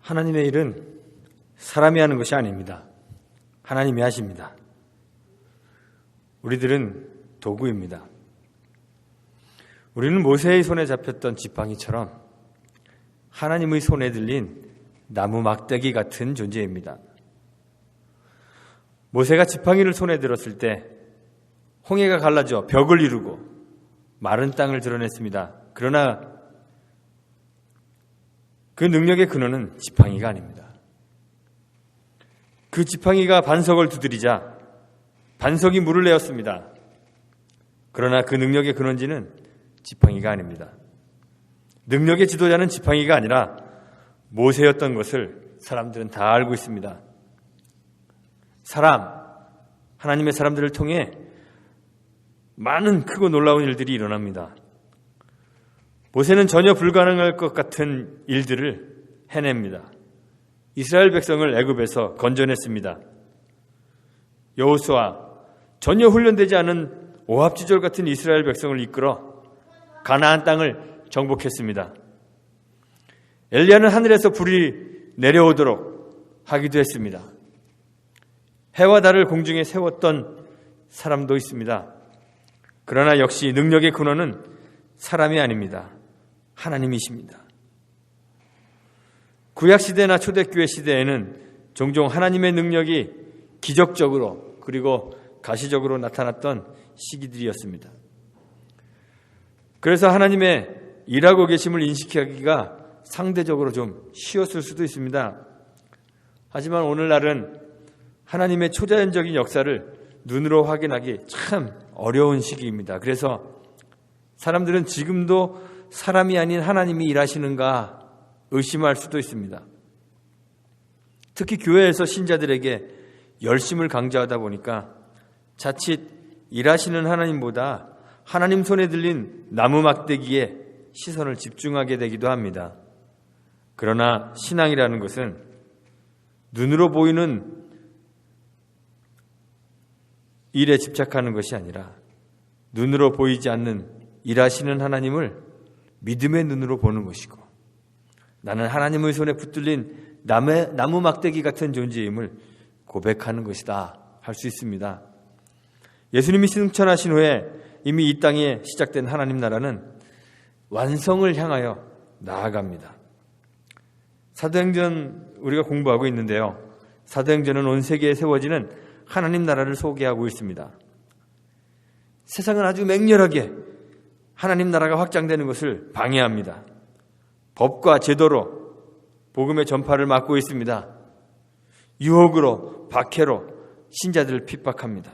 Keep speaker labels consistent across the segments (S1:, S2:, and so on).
S1: 하나님의 일은 사람이 하는 것이 아닙니다. 하나님이 하십니다. 우리들은 도구입니다. 우리는 모세의 손에 잡혔던 지팡이처럼 하나님의 손에 들린 나무 막대기 같은 존재입니다. 모세가 지팡이를 손에 들었을 때 홍해가 갈라져 벽을 이루고 마른 땅을 드러냈습니다. 그러나 그 능력의 근원은 지팡이가 아닙니다. 그 지팡이가 반석을 두드리자 반석이 물을 내었습니다. 그러나 그 능력의 근원지는 지팡이가 아닙니다. 능력의 지도자는 지팡이가 아니라 모세였던 것을 사람들은 다 알고 있습니다. 하나님의 사람들을 통해 많은 크고 놀라운 일들이 일어납니다. 모세는 전혀 불가능할 것 같은 일들을 해냅니다. 이스라엘 백성을 애굽에서 건져냈습니다. 여호수아, 전혀 훈련되지 않은 오합지졸 같은 이스라엘 백성을 이끌어 가나안 땅을 정복했습니다. 엘리야는 하늘에서 불이 내려오도록 하기도 했습니다. 해와 달을 공중에 세웠던 사람도 있습니다. 그러나 역시 능력의 근원은 사람이 아닙니다. 하나님이십니다. 구약시대나 초대교회 시대에는 종종 하나님의 능력이 기적적으로 그리고 가시적으로 나타났던 시기들이었습니다. 그래서 하나님의 일하고 계심을 인식하기가 상대적으로 좀 쉬웠을 수도 있습니다. 하지만 오늘날은 하나님의 초자연적인 역사를 눈으로 확인하기 참 어려운 시기입니다. 그래서 사람들은 지금도 사람이 아닌 하나님이 일하시는가 의심할 수도 있습니다. 특히 교회에서 신자들에게 열심을 강조하다 보니까 자칫 일하시는 하나님보다 하나님 손에 들린 나무 막대기에 시선을 집중하게 되기도 합니다. 그러나 신앙이라는 것은 눈으로 보이는 일에 집착하는 것이 아니라 눈으로 보이지 않는 일하시는 하나님을 믿음의 눈으로 보는 것이고, 나는 하나님의 손에 붙들린 나무 막대기 같은 존재임을 고백하는 것이다 할 수 있습니다. 예수님이 승천하신 후에 이미 이 땅에 시작된 하나님 나라는 완성을 향하여 나아갑니다. 사도행전 우리가 공부하고 있는데요. 사도행전은 온 세계에 세워지는 하나님 나라를 소개하고 있습니다. 세상은 아주 맹렬하게 하나님 나라가 확장되는 것을 방해합니다. 법과 제도로 복음의 전파를 막고 있습니다. 유혹으로, 박해로 신자들을 핍박합니다.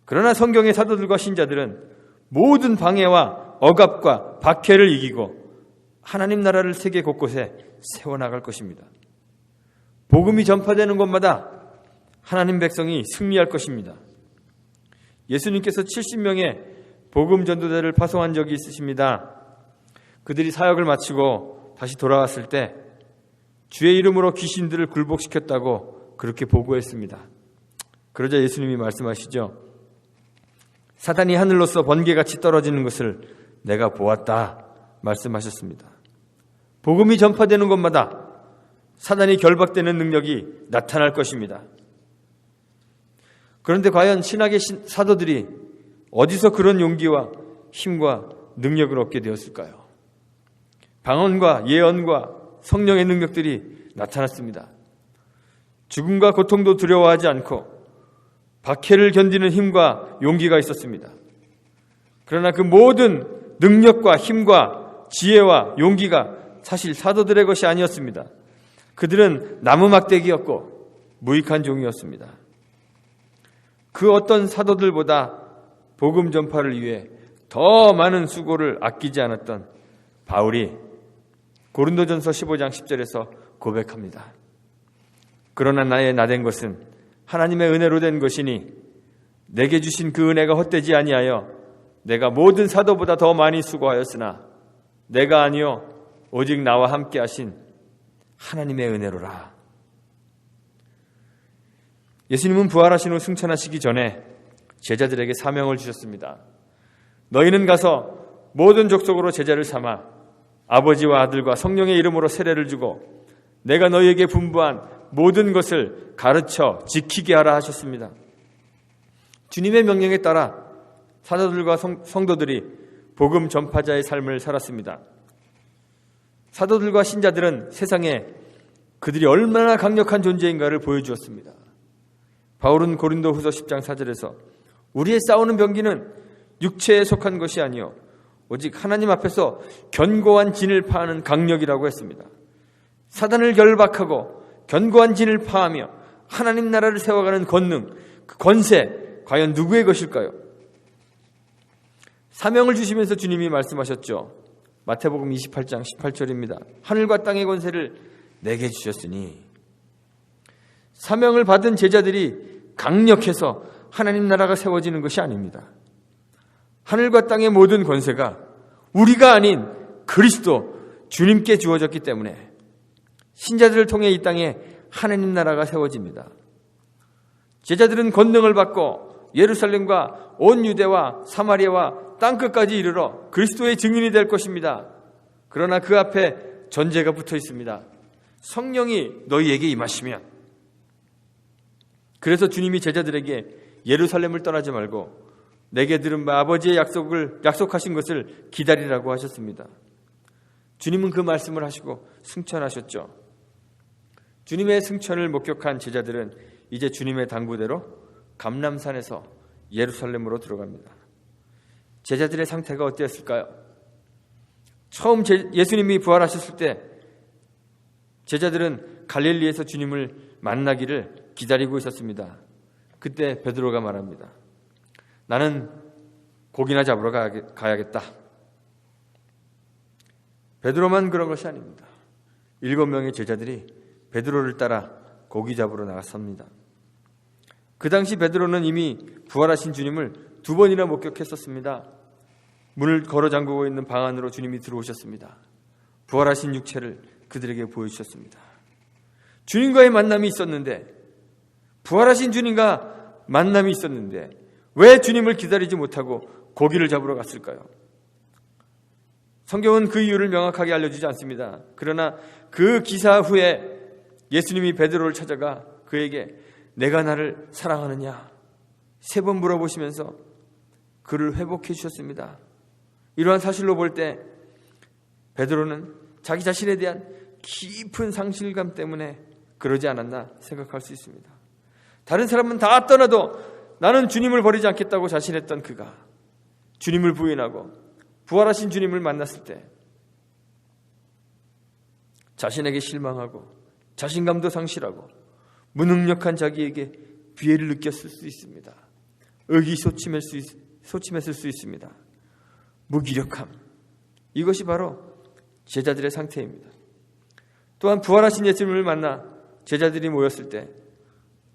S1: 그러나 성경의 사도들과 신자들은 모든 방해와 억압과 박해를 이기고 하나님 나라를 세계 곳곳에 세워나갈 것입니다. 복음이 전파되는 곳마다 하나님 백성이 승리할 것입니다. 예수님께서 70명의 복음 전도자를 파송한 적이 있으십니다. 그들이 사역을 마치고 다시 돌아왔을 때 주의 이름으로 귀신들을 굴복시켰다고 그렇게 보고했습니다. 그러자 예수님이 말씀하시죠. 사단이 하늘로서 번개같이 떨어지는 것을 내가 보았다 말씀하셨습니다. 복음이 전파되는 곳마다 사단이 결박되는 능력이 나타날 것입니다. 그런데 과연 신학의 사도들이 어디서 그런 용기와 힘과 능력을 얻게 되었을까요? 방언과 예언과 성령의 능력들이 나타났습니다. 죽음과 고통도 두려워하지 않고 박해를 견디는 힘과 용기가 있었습니다. 그러나 그 모든 능력과 힘과 지혜와 용기가 사실 사도들의 것이 아니었습니다. 그들은 나무 막대기였고 무익한 종이었습니다. 그 어떤 사도들보다 복음 전파를 위해 더 많은 수고를 아끼지 않았던 바울이 고린도전서 15장 10절에서 고백합니다. 그러나 나의 나된 것은 하나님의 은혜로 된 것이니 내게 주신 그 은혜가 헛되지 아니하여 내가 모든 사도보다 더 많이 수고하였으나 내가 아니요 오직 나와 함께 하신 하나님의 은혜로라. 예수님은 부활하신 후 승천하시기 전에 제자들에게 사명을 주셨습니다. 너희는 가서 모든 족속으로 제자를 삼아 아버지와 아들과 성령의 이름으로 세례를 주고 내가 너희에게 분부한 모든 것을 가르쳐 지키게 하라 하셨습니다. 주님의 명령에 따라 사도들과 성도들이 복음 전파자의 삶을 살았습니다. 사도들과 신자들은 세상에 그들이 얼마나 강력한 존재인가를 보여주었습니다. 바울은 고린도후서 10장 4절에서 우리의 싸우는 병기는 육체에 속한 것이 아니요 오직 하나님 앞에서 견고한 진을 파하는 강력이라고 했습니다. 사단을 결박하고 견고한 진을 파하며 하나님 나라를 세워가는 권능, 그 권세 과연 누구의 것일까요? 사명을 주시면서 주님이 말씀하셨죠. 마태복음 28장 18절입니다. 하늘과 땅의 권세를 내게 주셨으니. 사명을 받은 제자들이 강력해서 하나님 나라가 세워지는 것이 아닙니다. 하늘과 땅의 모든 권세가 우리가 아닌 그리스도 주님께 주어졌기 때문에 신자들을 통해 이 땅에 하나님 나라가 세워집니다. 제자들은 권능을 받고 예루살렘과 온 유대와 사마리아와 땅끝까지 이르러 그리스도의 증인이 될 것입니다. 그러나 그 앞에 전제가 붙어 있습니다. 성령이 너희에게 임하시면. 그래서 주님이 제자들에게 예루살렘을 떠나지 말고 내게 들은 바 아버지의 약속하신 것을 기다리라고 하셨습니다. 주님은 그 말씀을 하시고 승천하셨죠. 주님의 승천을 목격한 제자들은 이제 주님의 당부대로 감람산에서 예루살렘으로 들어갑니다. 제자들의 상태가 어땠을까요? 처음 예수님이 부활하셨을 때 제자들은 갈릴리에서 주님을 만나기를 기다리고 있었습니다. 그때 베드로가 말합니다. 나는 고기나 잡으러 가야겠다. 베드로만 그런 것이 아닙니다. 7명의 제자들이 베드로를 따라 고기 잡으러 나갔습니다. 그 당시 베드로는 이미 부활하신 주님을 2번이나 목격했었습니다. 문을 걸어 잠그고 있는 방 안으로 주님이 들어오셨습니다. 부활하신 육체를 그들에게 보여주셨습니다. 주님과의 만남이 있었는데, 부활하신 주님과 만남이 있었는데 왜 주님을 기다리지 못하고 고기를 잡으러 갔을까요? 성경은 그 이유를 명확하게 알려주지 않습니다. 그러나 그 기사 후에 예수님이 베드로를 찾아가 그에게 내가 나를 사랑하느냐 3번 물어보시면서 그를 회복해 주셨습니다. 이러한 사실로 볼 때 베드로는 자기 자신에 대한 깊은 상실감 때문에 그러지 않았나 생각할 수 있습니다. 다른 사람은 다 떠나도 나는 주님을 버리지 않겠다고 자신했던 그가 주님을 부인하고 부활하신 주님을 만났을 때 자신에게 실망하고 자신감도 상실하고 무능력한 자기에게 비애를 느꼈을 수 있습니다. 의기소침했을 수 있습니다. 무기력함, 이것이 바로 제자들의 상태입니다. 또한 부활하신 예수님을 만나 제자들이 모였을 때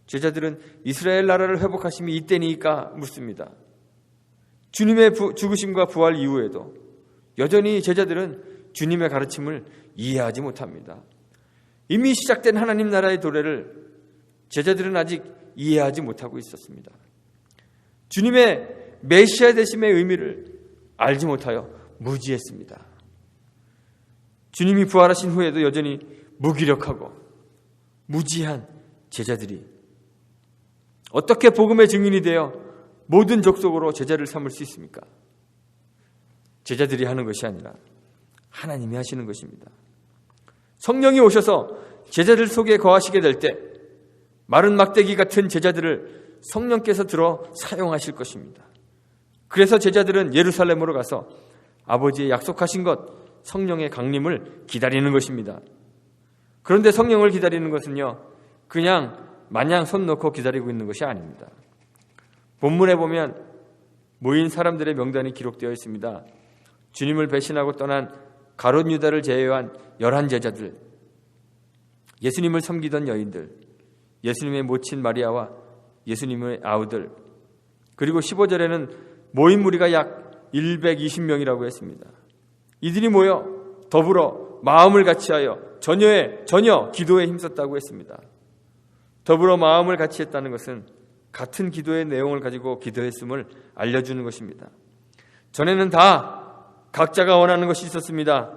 S1: 제자들은 이스라엘 나라를 회복하심이 이때니까 묻습니다. 주님의 죽으심과 부활 이후에도 여전히 제자들은 주님의 가르침을 이해하지 못합니다. 이미 시작된 하나님 나라의 도래를 제자들은 아직 이해하지 못하고 있었습니다. 주님의 메시아 되심의 의미를 알지 못하여 무지했습니다. 주님이 부활하신 후에도 여전히 무기력하고 무지한 제자들이 어떻게 복음의 증인이 되어 모든 족속으로 제자를 삼을 수 있습니까? 제자들이 하는 것이 아니라 하나님이 하시는 것입니다. 성령이 오셔서 제자들 속에 거하시게 될 때 마른 막대기 같은 제자들을 성령께서 들어 사용하실 것입니다. 그래서 제자들은 예루살렘으로 가서 아버지의 약속하신 것 성령의 강림을 기다리는 것입니다. 그런데 성령을 기다리는 것은요 그냥 마냥 손 놓고 기다리고 있는 것이 아닙니다. 본문에 보면 모인 사람들의 명단이 기록되어 있습니다. 주님을 배신하고 떠난 가룟 유다를 제외한 11제자들, 예수님을 섬기던 여인들, 예수님의 모친 마리아와 예수님의 아우들, 그리고 15절에는 모인 무리가 약 120명이라고 했습니다. 이들이 모여 더불어 마음을 같이하여 전혀 기도에 힘썼다고 했습니다. 더불어 마음을 같이 했다는 것은 같은 기도의 내용을 가지고 기도했음을 알려주는 것입니다. 전에는 다 각자가 원하는 것이 있었습니다.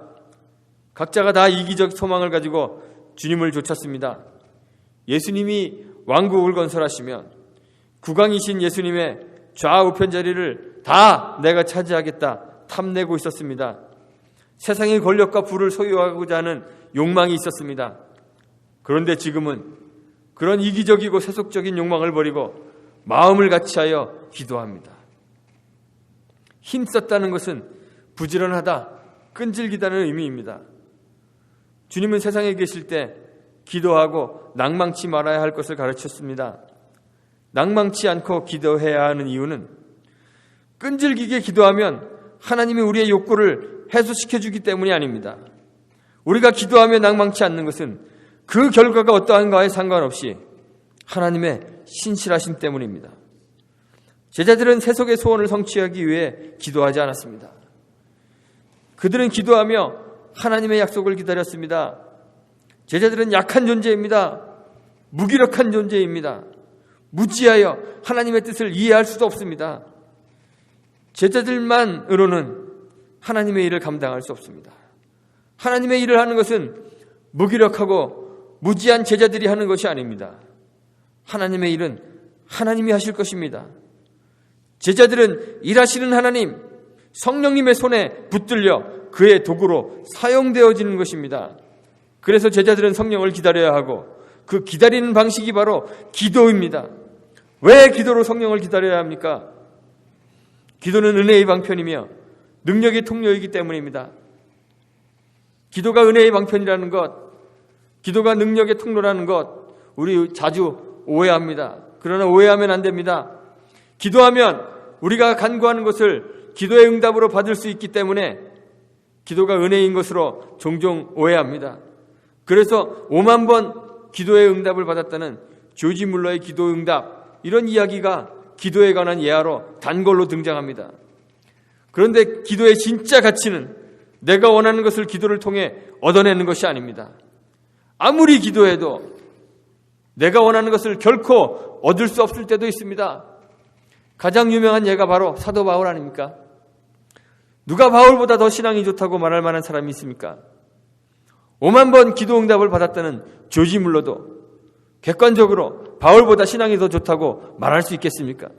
S1: 각자가 다 이기적 소망을 가지고 주님을 좇았습니다. 예수님이 왕국을 건설하시면 국왕이신 예수님의 좌우편 자리를 다 내가 차지하겠다 탐내고 있었습니다. 세상의 권력과 부를 소유하고자 하는 욕망이 있었습니다. 그런데 지금은 그런 이기적이고 세속적인 욕망을 버리고 마음을 같이하여 기도합니다. 힘썼다는 것은 부지런하다, 끈질기다는 의미입니다. 주님은 세상에 계실 때 기도하고 낭망치 말아야 할 것을 가르쳤습니다. 낭망치 않고 기도해야 하는 이유는 끈질기게 기도하면 하나님이 우리의 욕구를 해소시켜주기 때문이 아닙니다. 우리가 기도하며 낭망치 않는 것은 그 결과가 어떠한가에 상관없이 하나님의 신실하심 때문입니다. 제자들은 세속의 소원을 성취하기 위해 기도하지 않았습니다. 그들은 기도하며 하나님의 약속을 기다렸습니다. 제자들은 약한 존재입니다. 무기력한 존재입니다. 무지하여 하나님의 뜻을 이해할 수도 없습니다. 제자들만으로는 하나님의 일을 감당할 수 없습니다. 하나님의 일을 하는 것은 무기력하고 무지한 제자들이 하는 것이 아닙니다. 하나님의 일은 하나님이 하실 것입니다. 제자들은 일하시는 하나님, 성령님의 손에 붙들려 그의 도구로 사용되어지는 것입니다. 그래서 제자들은 성령을 기다려야 하고 그 기다리는 방식이 바로 기도입니다. 왜 기도로 성령을 기다려야 합니까? 기도는 은혜의 방편이며 능력의 통로이기 때문입니다. 기도가 은혜의 방편이라는 것, 기도가 능력의 통로라는 것, 우리 자주 오해합니다. 그러나 오해하면 안 됩니다. 기도하면 우리가 간구하는 것을 기도의 응답으로 받을 수 있기 때문에 기도가 은혜인 것으로 종종 오해합니다. 그래서 5만 번 기도의 응답을 받았다는 조지 물러의 기도 응답, 이런 이야기가 기도에 관한 예화로 단골로 등장합니다. 그런데 기도의 진짜 가치는 내가 원하는 것을 기도를 통해 얻어내는 것이 아닙니다. 아무리 기도해도 내가 원하는 것을 결코 얻을 수 없을 때도 있습니다. 가장 유명한 예가 바로 사도 바울 아닙니까? 누가 바울보다 더 신앙이 좋다고 말할 만한 사람이 있습니까? 5만 번 기도 응답을 받았다는 조지 물러도 객관적으로 바울보다 신앙이 더 좋다고 말할 수 있겠습니까?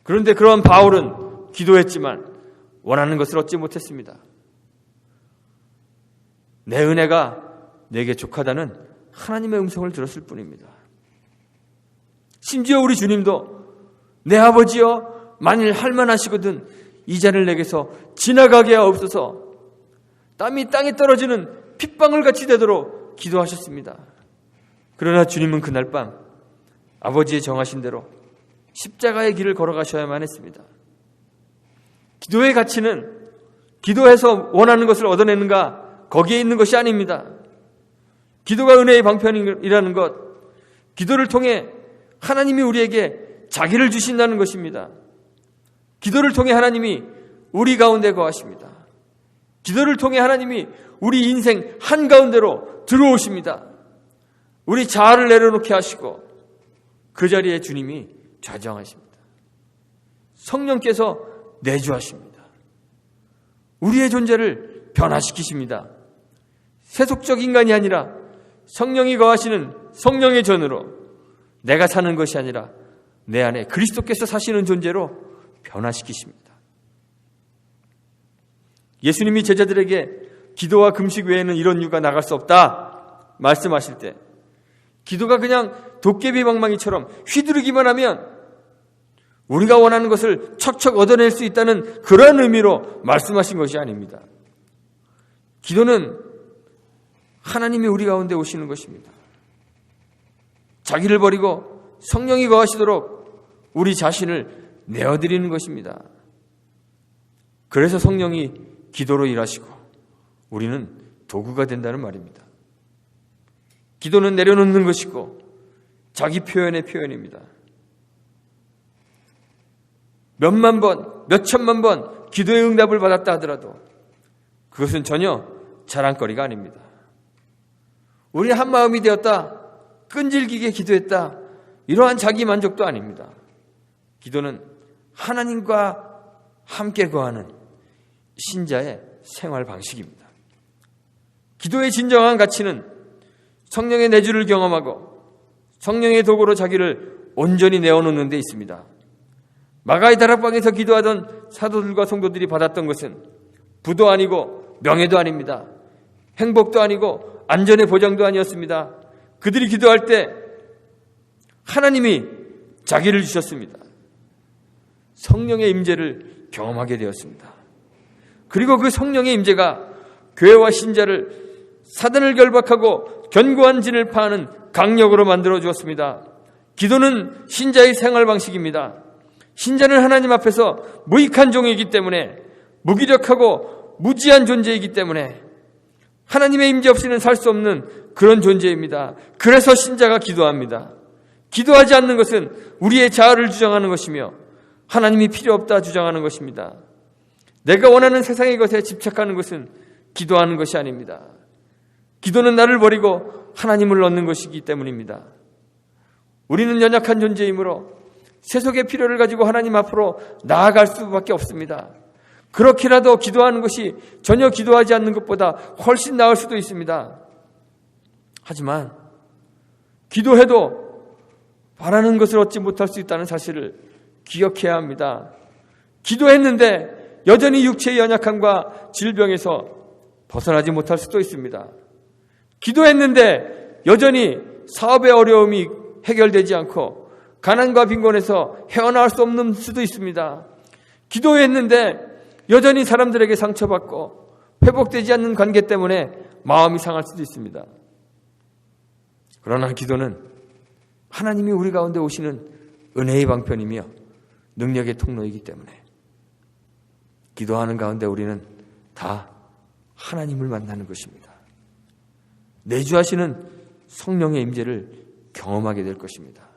S1: 그런데 그러한 바울은 기도했지만 원하는 것을 얻지 못했습니다. 내 은혜가 내게 족하다는 하나님의 음성을 들었을 뿐입니다. 심지어 우리 주님도 내 아버지여 만일 할만하시거든 이 잔을 내게서 지나가게 하옵소서, 땀이 땅에 떨어지는 핏방울 같이 되도록 기도하셨습니다. 그러나 주님은 그날 밤 아버지의 정하신 대로 십자가의 길을 걸어가셔야만 했습니다. 기도의 가치는 기도해서 원하는 것을 얻어내는가 거기에 있는 것이 아닙니다. 기도가 은혜의 방편이라는 것, 기도를 통해 하나님이 우리에게 자기를 주신다는 것입니다. 기도를 통해 하나님이 우리 가운데 거하십니다. 기도를 통해 하나님이 우리 인생 한가운데로 들어오십니다. 우리 자아를 내려놓게 하시고 그 자리에 주님이 좌정하십니다. 성령께서 내주하십니다. 우리의 존재를 변화시키십니다. 세속적 인간이 아니라 성령이 거하시는 성령의 전으로 내가 사는 것이 아니라 내 안에 그리스도께서 사시는 존재로 변화시키십니다. 예수님이 제자들에게 기도와 금식 외에는 이런 이유가 나갈 수 없다 말씀하실 때 기도가 그냥 도깨비 방망이처럼 휘두르기만 하면 우리가 원하는 것을 척척 얻어낼 수 있다는 그런 의미로 말씀하신 것이 아닙니다. 기도는 하나님이 우리 가운데 오시는 것입니다. 자기를 버리고 성령이 거하시도록 우리 자신을 내어드리는 것입니다. 그래서 성령이 기도로 일하시고 우리는 도구가 된다는 말입니다. 기도는 내려놓는 것이고 자기 표현의 표현입니다. 몇만 번, 몇천만 번 기도의 응답을 받았다 하더라도 그것은 전혀 자랑거리가 아닙니다. 우리는 한 마음이 되었다, 끈질기게 기도했다, 이러한 자기 만족도 아닙니다. 기도는 하나님과 함께 거하는 신자의 생활 방식입니다. 기도의 진정한 가치는 성령의 내주를 경험하고 성령의 도구로 자기를 온전히 내어놓는 데 있습니다. 마가의 다락방에서 기도하던 사도들과 성도들이 받았던 것은 부도 아니고 명예도 아닙니다. 행복도 아니고 안전의 보장도 아니었습니다. 그들이 기도할 때 하나님이 자기를 주셨습니다. 성령의 임재를 경험하게 되었습니다. 그리고 그 성령의 임재가 교회와 신자를 사단을 결박하고 견고한 진을 파하는 강력으로 만들어 주었습니다. 기도는 신자의 생활 방식입니다. 신자는 하나님 앞에서 무익한 종이기 때문에, 무기력하고 무지한 존재이기 때문에 하나님의 임재 없이는 살 수 없는 그런 존재입니다. 그래서 신자가 기도합니다. 기도하지 않는 것은 우리의 자아를 주장하는 것이며 하나님이 필요 없다 주장하는 것입니다. 내가 원하는 세상의 것에 집착하는 것은 기도하는 것이 아닙니다. 기도는 나를 버리고 하나님을 얻는 것이기 때문입니다. 우리는 연약한 존재이므로 세속의 필요를 가지고 하나님 앞으로 나아갈 수밖에 없습니다. 그렇게라도 기도하는 것이 전혀 기도하지 않는 것보다 훨씬 나을 수도 있습니다. 하지만 기도해도 바라는 것을 얻지 못할 수 있다는 사실을 기억해야 합니다. 기도했는데 여전히 육체의 연약함과 질병에서 벗어나지 못할 수도 있습니다. 기도했는데 여전히 사업의 어려움이 해결되지 않고 가난과 빈곤에서 헤어나올 수 없는 수도 있습니다. 기도했는데 여전히 사람들에게 상처받고 회복되지 않는 관계 때문에 마음이 상할 수도 있습니다. 그러나 기도는 하나님이 우리 가운데 오시는 은혜의 방편이며 능력의 통로이기 때문에 기도하는 가운데 우리는 다 하나님을 만나는 것입니다. 내주하시는 성령의 임재를 경험하게 될 것입니다.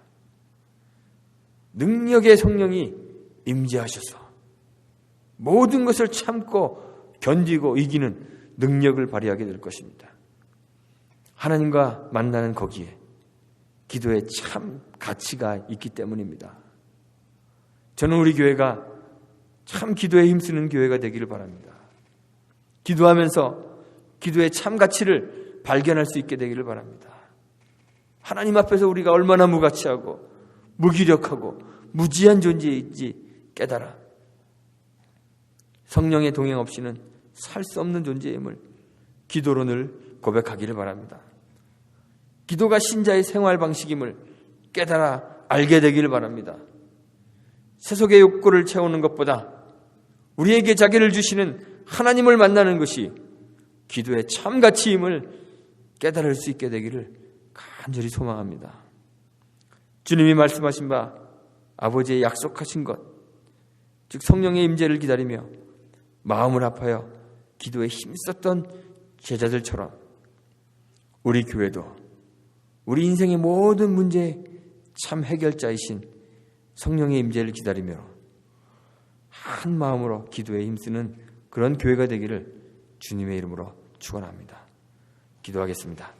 S1: 능력의 성령이 임재하셔서 모든 것을 참고 견디고 이기는 능력을 발휘하게 될 것입니다. 하나님과 만나는 거기에 기도에 참 가치가 있기 때문입니다. 저는 우리 교회가 참 기도에 힘쓰는 교회가 되기를 바랍니다. 기도하면서 기도의 참 가치를 발견할 수 있게 되기를 바랍니다. 하나님 앞에서 우리가 얼마나 무가치하고 무기력하고 무지한 존재인지 깨달아 성령의 동행 없이는 살 수 없는 존재임을 기도로 늘 고백하기를 바랍니다. 기도가 신자의 생활 방식임을 깨달아 알게 되기를 바랍니다. 세속의 욕구를 채우는 것보다 우리에게 자기를 주시는 하나님을 만나는 것이 기도의 참 가치임을 깨달을 수 있게 되기를 간절히 소망합니다. 주님이 말씀하신 바 아버지의 약속하신 것, 즉 성령의 임재를 기다리며 마음을 아파여 기도에 힘썼던 제자들처럼 우리 교회도 우리 인생의 모든 문제의 참 해결자이신 성령의 임재를 기다리며 한 마음으로 기도에 힘쓰는 그런 교회가 되기를 주님의 이름으로 축원합니다. 기도하겠습니다.